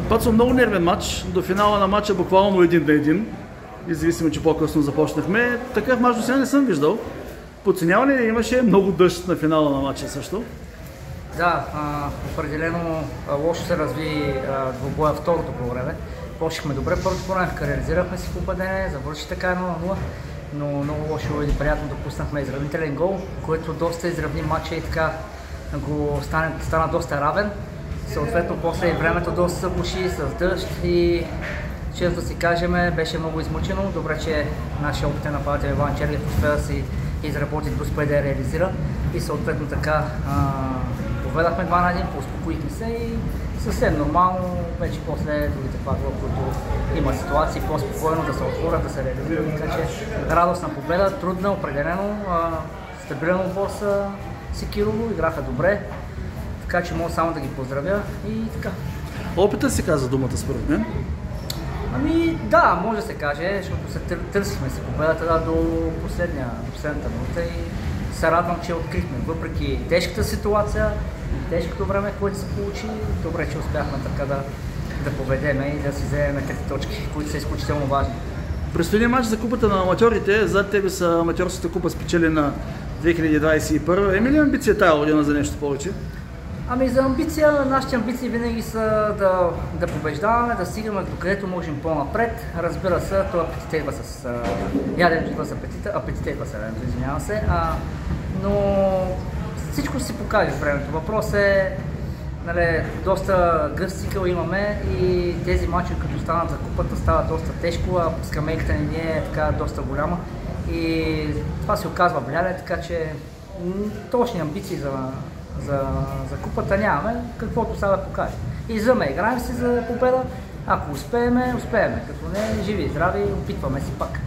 Пацо, много нервен матч. До финала на матча буквално 1-1. Независимо, че по-късно започнахме. Такъв мач до сега не съм виждал. Подценяване ли имаше много дъжд на финала на матча също? Да, определено лошо се разви двубоя второто по време. Почнахме добре първото по време, реализирахме си попадение, завърши така 1-0, но много лошо и неприятно допуснахме изравнителен гол, който доста изравни матча и така стана доста равен. Съответно, после времето доста се влоши с дъжд и често си кажем, беше много измъчено. Добре, че нашия опитен нападател Иван Черлев успя да си изработи, да успее да я реализира и съответно така поведахме 2-1, поуспокоихме се и съвсем нормално вече после другите пазла, които има ситуации по-спокойно да се отворят, да се реализират. Така че радостна победа, трудна, определено, стабилен отбор са Секирово, играха добре, така че мога само да ги поздравя и така. Опита си каза думата според мен. Ами да, може да се каже, защото търсихме се победата до последната минута и се радвам, че открихме. Въпреки тежката ситуация и тежкото време, което се получи, добре, че успяхме така да поведеме и да си вземем трети точки, които са изключително важни. Предстои матч за купата на аматьорите. Зад тебе са аматьорската купа спечелена 2021. Има ли амбиция тази година за нещо повече? Ами за амбиция, нашите амбиции винаги са да побеждаваме, да стигаме до където можем по-напред. Разбира се, това апетитейва с яденето с апетитейва се, извинявам се, но всичко ще се покаже в времето. Въпрос е, нали, доста гъст цикъл имаме и тези мачове, като станат за купата, става доста тежко, а скамейката ни е така доста голяма и това се оказва влияние, така че точни амбиции за купата нямаме, каквото сега да покаже. Изваме, играем си за победа, ако успеем, успеем, като не, живи и здрави, опитваме си пак.